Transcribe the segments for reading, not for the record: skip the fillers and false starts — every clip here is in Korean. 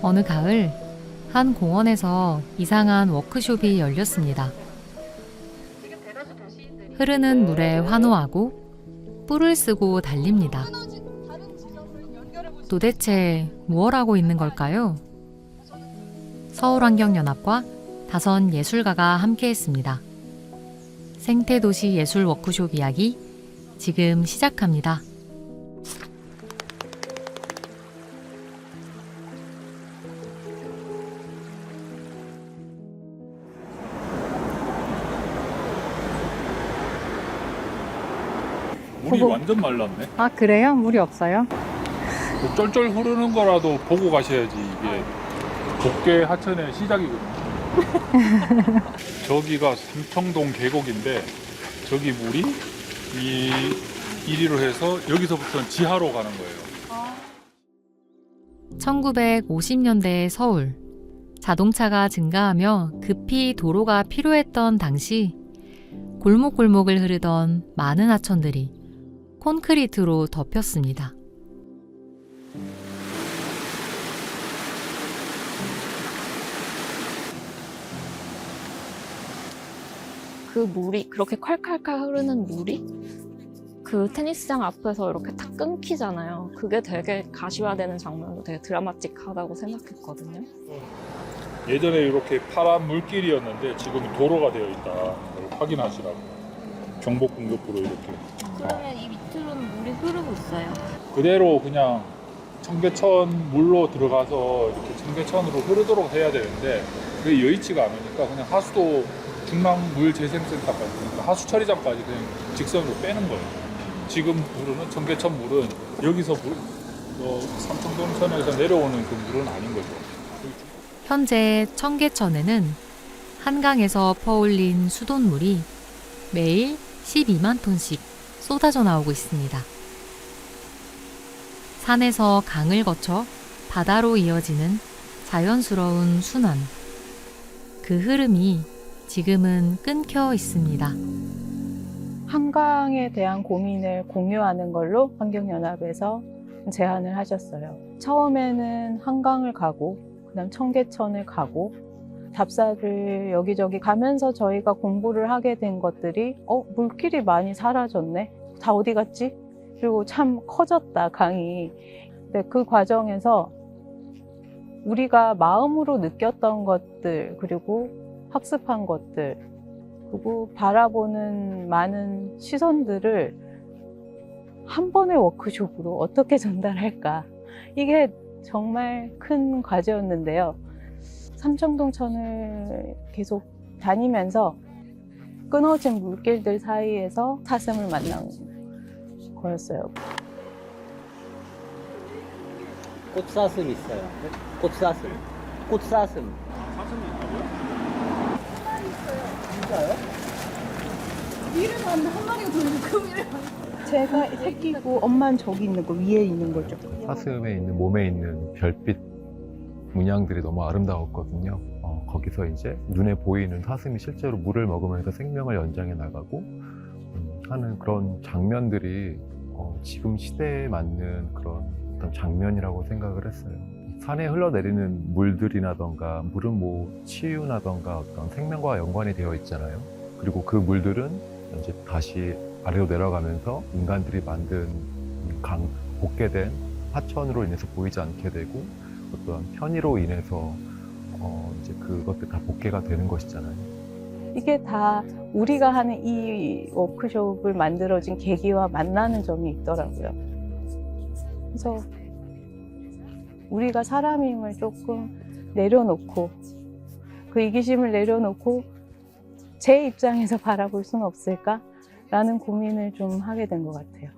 어느 가을 한 공원에서 이상한 워크숍이 열렸습니다. 흐르는 물에 환호하고 뿔을 쓰고 달립니다. 도대체 무엇 하고 있는 걸까요? 서울환경연합과 다선 예술가가 함께했습니다. 생태도시 예술 워크숍 이야기 지금 시작합니다. 물이 완전 말랐네. 아, 그래요? 물이 없어요? 뭐 쫄쫄 흐르는 거라도 보고 가셔야지 이게 복개 하천의 시작이거든요. 저기가 삼청동 계곡인데 저기 물이 이리로 해서 여기서부터는 지하로 가는 거예요. 1950년대 서울. 자동차가 증가하며 급히 도로가 필요했던 당시 골목골목을 흐르던 많은 하천들이 콘크리트로 덮였습니다. 그 물이 그렇게 콸콸콸 흐르는 물이 그 테니스장 앞에서 이렇게 탁 끊기잖아요. 그게 되게 가시화되는 장면도 되게 드라마틱하다고 생각했거든요. 예전에 이렇게 파란 물길이었는데 지금 도로가 되어 있다. 걸 확인하시라고. 경복 공급부로 이렇게. 그러면 이 밑으로는 물이 흐르고 있어요. 그대로 그냥 청계천 물로 들어가서 이렇게 청계천으로 흐르도록 해야 되는데 그게 여의치가 않으니까 그냥 하수도 중랑물재생센터까지 그러니까 하수 처리장까지 그냥 직선으로 빼는 거예요. 지금 물은 청계천 물은 여기서 삼청동천에서 내려오는 그 물은 아닌 거죠. 현재 청계천에는 한강에서 퍼올린 수돗물이 매일 12만 톤씩 쏟아져 나오고 있습니다. 산에서 강을 거쳐 바다로 이어지는 자연스러운 순환. 그 흐름이 지금은 끊겨 있습니다. 한강에 대한 고민을 공유하는 걸로 환경연합에서 제안을 하셨어요. 처음에는 한강을 가고 그다음 청계천을 가고 답사를 여기저기 가면서 저희가 공부를 하게 된 것들이 물길이 많이 사라졌네? 다 어디 갔지? 그리고 참 커졌다, 강이. 근데 그 과정에서 우리가 마음으로 느꼈던 것들, 그리고 학습한 것들, 그리고 바라보는 많은 시선들을 한 번의 워크숍으로 어떻게 전달할까? 이게 정말 큰 과제였는데요. 삼청동천을 계속 다니면서 끊어진 물길들 사이에서 사슴을 만난 거였어요. 꽃사슴 있어요. 꽃사슴. 꽃사슴. 사슴이 있다고요? 진짜요? 위를 봤는데 한 마리가 더 있는 그 위를 봤는데 제가 새끼고 엄마는 저기 있는 거, 위에 있는 거죠. 사슴에 있는 몸에 있는 별빛 문양들이 너무 아름다웠거든요. 거기서 이제 눈에 보이는 사슴이 실제로 물을 먹으면서 생명을 연장해 나가고 하는 그런 장면들이 지금 시대에 맞는 그런 어떤 장면이라고 생각을 했어요. 산에 흘러내리는 물들이라던가 물은 뭐 치유나던가 어떤 생명과 연관이 되어 있잖아요. 그리고 그 물들은 이제 다시 아래로 내려가면서 인간들이 만든 복개된 하천으로 인해서 보이지 않게 되고 어떤 편의로 인해서 이제 그것들 다 복개가 되는 것이잖아요. 이게 다 우리가 하는 이 워크숍을 만들어진 계기와 만나는 점이 있더라고요. 그래서 우리가 사람임을 조금 내려놓고 그 이기심을 내려놓고 제 입장에서 바라볼 수는 없을까라는 고민을 좀 하게 된 것 같아요.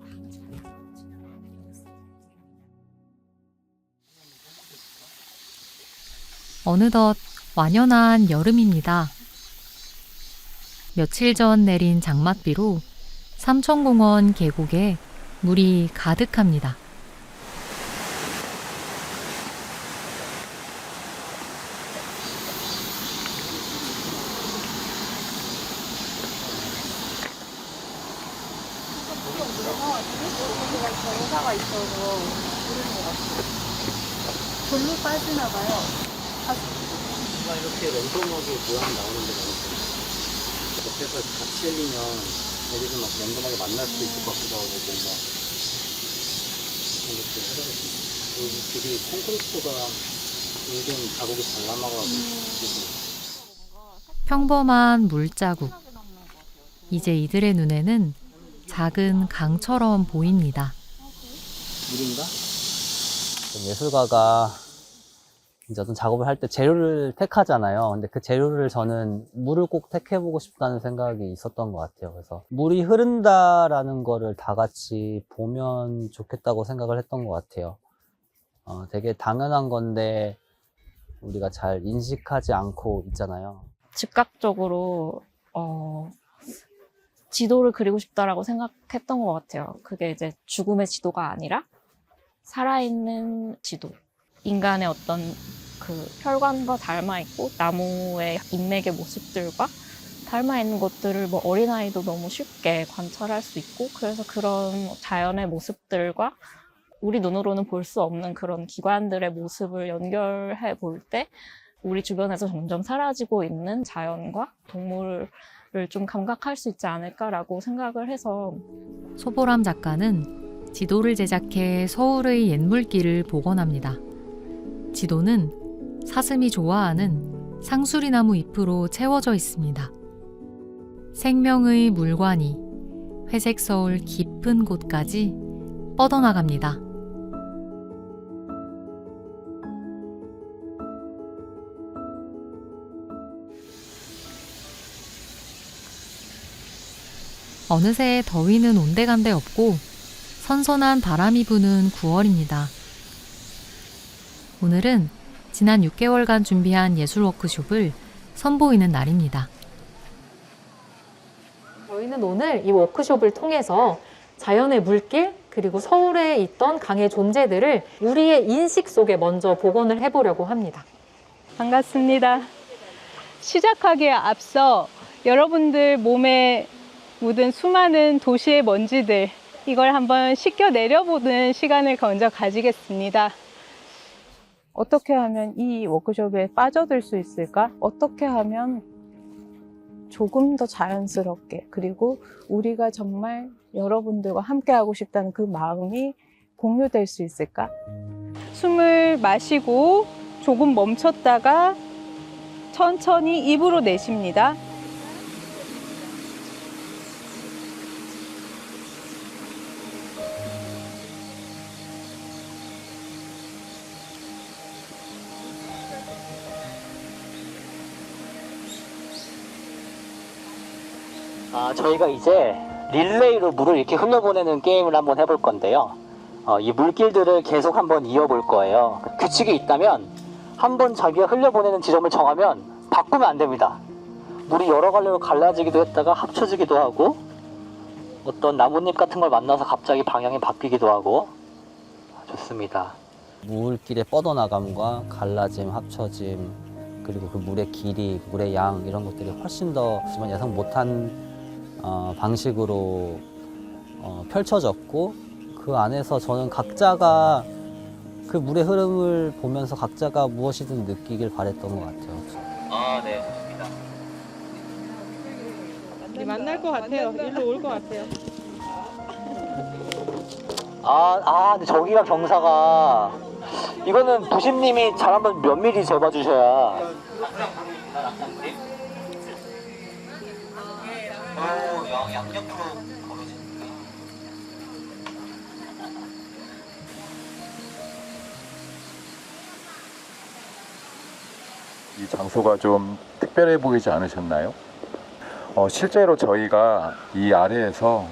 어느덧 완연한 여름입니다. 며칠 전 내린 장맛비로 삼청공원 계곡에 물이 가득합니다. 경사가 있어서 그러는 것 같아요. 절로 빠지나 봐요. 이렇게 랜덤하게 모양 나오는 데가 있어요. 옆에서 같이 열리면 애들이 막 랜덤하게 만날 수도 있을 것 같기도 하고 뭔가 그런 것들을 해보겠습니다. 그리고 되게 콘크리트가 은근 자국이 잘 남아가지고 평범한 물자국. 이제 이들의 눈에는 작은 강처럼 보입니다. 물인가? 예술가가 이제 어떤 작업을 할 때 재료를 택하잖아요. 근데 그 재료를 저는 물을 꼭 택해보고 싶다는 생각이 있었던 것 같아요. 그래서 물이 흐른다라는 거를 다 같이 보면 좋겠다고 생각을 했던 것 같아요. 되게 당연한 건데 우리가 잘 인식하지 않고 있잖아요. 즉각적으로 지도를 그리고 싶다라고 생각했던 것 같아요. 그게 이제 죽음의 지도가 아니라 살아있는 지도. 인간의 어떤 그 혈관과 닮아 있고 나무의 인맥의 모습들과 닮아 있는 것들을 뭐 어린아이도 너무 쉽게 관찰할 수 있고, 그래서 그런 자연의 모습들과 우리 눈으로는 볼 수 없는 그런 기관들의 모습을 연결해 볼 때 우리 주변에서 점점 사라지고 있는 자연과 동물을 좀 감각할 수 있지 않을까라고 생각을 해서 소보람 작가는 지도를 제작해 서울의 옛물길을 복원합니다. 지도는 사슴이 좋아하는 상수리나무 잎으로 채워져 있습니다. 생명의 물관이 회색 서울 깊은 곳까지 뻗어나갑니다. 어느새 더위는 온데간데 없고 선선한 바람이 부는 9월입니다. 오늘은 지난 6개월간 준비한 예술 워크숍을 선보이는 날입니다. 저희는 오늘 이 워크숍을 통해서 자연의 물길 그리고 서울에 있던 강의 존재들을 우리의 인식 속에 먼저 복원을 해보려고 합니다. 반갑습니다. 시작하기에 앞서 여러분들 몸에 묻은 수많은 도시의 먼지들, 이걸 한번 씻겨 내려보는 시간을 먼저 가지겠습니다. 어떻게 하면 이 워크숍에 빠져들 수 있을까? 어떻게 하면 조금 더 자연스럽게, 그리고 우리가 정말 여러분들과 함께하고 싶다는 그 마음이 공유될 수 있을까? 숨을 마시고 조금 멈췄다가 천천히 입으로 내쉽니다. 저희가 이제 릴레이로 물을 이렇게 흘려보내는 게임을 한번 해볼 건데요. 이 물길들을 계속 한번 이어볼 거예요. 규칙이 있다면 한번 자기가 흘려보내는 지점을 정하면 바꾸면 안 됩니다. 물이 여러 갈래로 갈라지기도 했다가 합쳐지기도 하고, 어떤 나뭇잎 같은 걸 만나서 갑자기 방향이 바뀌기도 하고. 좋습니다. 물길의 뻗어나감과 갈라짐, 합쳐짐, 그리고 그 물의 길이, 물의 양, 이런 것들이 훨씬 더 예상 못한 방식으로 펼쳐졌고, 그 안에서 저는 각자가 그 물의 흐름을 보면서 각자가 무엇이든 느끼길 바랬던 것 같아요. 네, 좋습니다. 만날 것 같아요. 일로 올 것 같아요. 근데 저기가 경사가, 이거는 도심님이 잘 한번 몇 미리 재봐주셔야. 양옆으로 걸어지니까. 이 장소가 좀 특별해 보이지 않으셨나요? 실제로 저희가 이 아래에서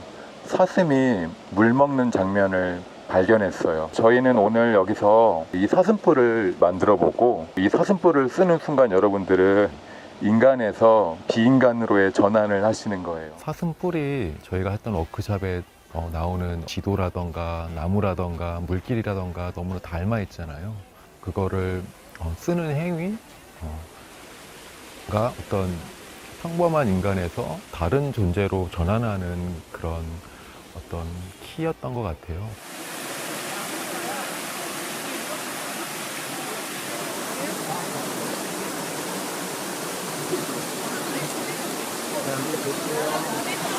사슴이 물 먹는 장면을 발견했어요. 저희는 오늘 여기서 이 사슴뿔을 만들어 보고, 이 사슴뿔을 쓰는 순간 여러분들은 인간에서 비인간으로의 전환을 하시는 거예요. 사슴뿔이 저희가 했던 워크숍에 나오는 지도라던가 나무라던가 물길이라던가 너무나 닮아 있잖아요. 그거를 쓰는 행위가 어떤 평범한 인간에서 다른 존재로 전환하는 그런 어떤 키였던 것 같아요.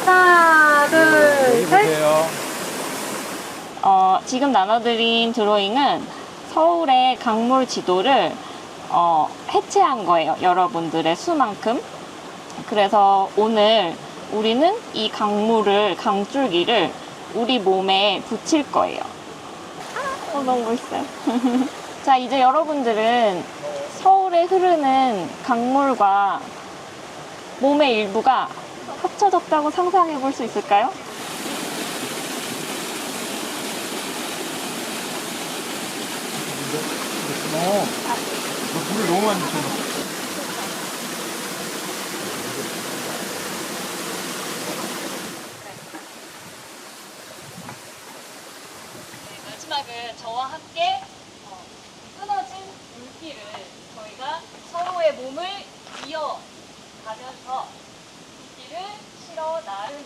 하나, 둘, 셋. 지금 나눠드린 드로잉은 서울의 강물 지도를 해체한 거예요. 여러분들의 수만큼. 그래서 오늘 우리는 이 강줄기를 우리 몸에 붙일 거예요. 너무 멋있어요. 자, 이제 여러분들은 서울에 흐르는 강물과 몸의 일부가 합쳐졌다고 상상해 볼 수 있을까요? 물을 너무 많이 줬어. 마지막은 저와 함께 끊어진 물길을 저희가 서로의 몸을 이어가면서 물길을 실어 나르는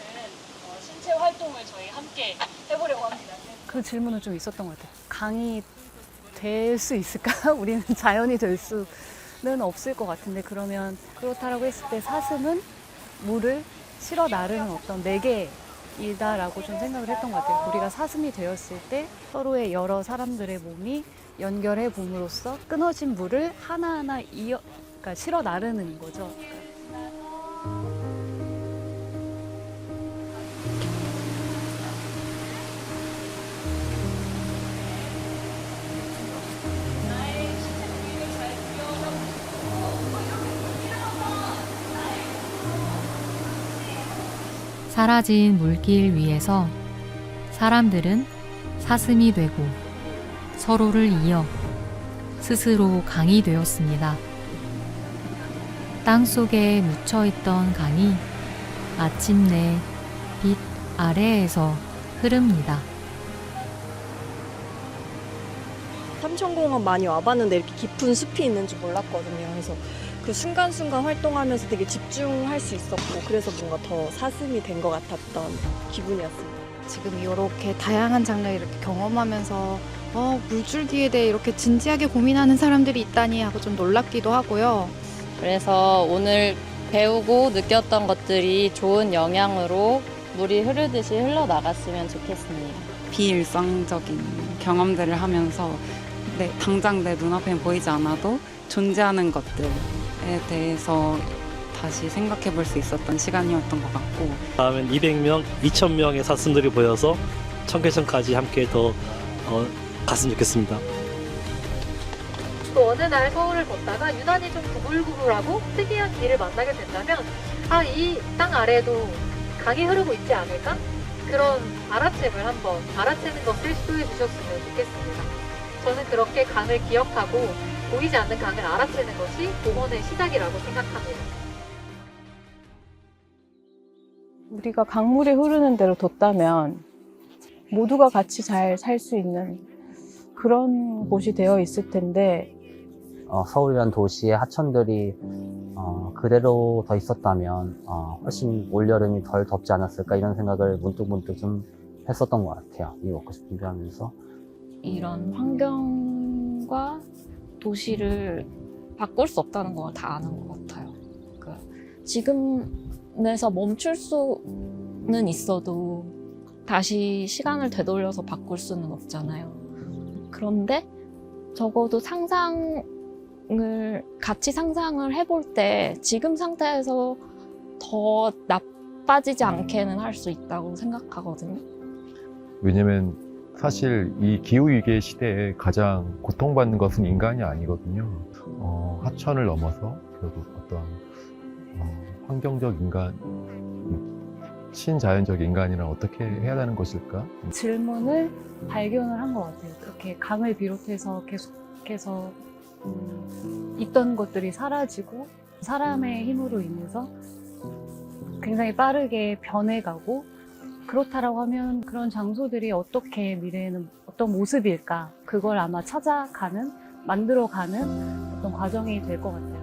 신체 활동을 저희 함께 해보려고 합니다. 그 질문은 좀 있었던 것 같아요. 강이 될 수 있을까? 우리는 자연이 될 수는 없을 것 같은데, 그러면 그렇다라고 했을 때 사슴은 물을 실어 나르는 어떤 매개이다라고 좀 생각을 했던 것 같아요. 우리가 사슴이 되었을 때 서로의 여러 사람들의 몸이 연결해 봄으로써 끊어진 물을 하나하나 그러니까 실어 나르는 거죠. 사라진 물길 위에서 사람들은 사슴이 되고 서로를 이어 스스로 강이 되었습니다. 땅 속에 묻혀있던 강이 마침내 빛 아래에서 흐릅니다. 삼천공원 많이 와봤는데 이렇게 깊은 숲이 있는 줄 몰랐거든요. 그래서 그 순간순간 활동하면서 되게 집중할 수 있었고, 그래서 뭔가 더 사슴이 된 것 같았던 기분이었습니다. 지금 이렇게 다양한 장르를 이렇게 경험하면서 물줄기에 대해 이렇게 진지하게 고민하는 사람들이 있다니 하고 좀 놀랍기도 하고요. 그래서 오늘 배우고 느꼈던 것들이 좋은 영향으로 물이 흐르듯이 흘러나갔으면 좋겠습니다. 비일상적인 경험들을 하면서 당장 내 눈앞에 보이지 않아도 존재하는 것들에 대해서 다시 생각해 볼 수 있었던 시간이었던 것 같고, 다음엔 200명, 2,000명의 사슴들이 보여서 청계천까지 함께 더 갔으면 좋겠습니다. 또 어느 날 서울을 걷다가 유난히 좀 구불구불하고 특이한 길을 만나게 된다면 이 땅 아래에도 강이 흐르고 있지 않을까? 그런 알아채는 것을 시도해 주셨으면 좋겠습니다. 저는 그렇게 강을 기억하고 보이지 않는 강을 알아채는 것이 복원의 시작이라고 생각합니다. 우리가 강물이 흐르는 대로 뒀다면 모두가 같이 잘 살 수 있는 그런 곳이 되어 있을 텐데, 서울이란 도시의 하천들이 그대로 더 있었다면 훨씬 올여름이 덜 덥지 않았을까, 이런 생각을 문득 좀 했었던 것 같아요. 이 워크숍 준비하면서. 이런 환경과 도시를 바꿀 수 없다는 걸 다 아는 것 같아요. 지금에서 멈출 수는 있어도 다시 시간을 되돌려서 바꿀 수는 없잖아요. 그런데 적어도 같이 상상을 해볼 때 지금 상태에서 더 나빠지지 않게는 할 수 있다고 생각하거든요. 왜냐면 사실 이 기후위기 시대에 가장 고통받는 것은 인간이 아니거든요. 하천을 넘어서 결국 어떤 환경적 인간, 친자연적 인간이란 어떻게 해야 하는 것일까? 질문을 발견을 한 것 같아요. 그렇게 강을 비롯해서 계속해서 있던 것들이 사라지고 사람의 힘으로 인해서 굉장히 빠르게 변해가고, 그렇다라고 하면 그런 장소들이 어떻게 미래에는 어떤 모습일까, 그걸 아마 찾아가는, 만들어가는 어떤 과정이 될 것 같아요.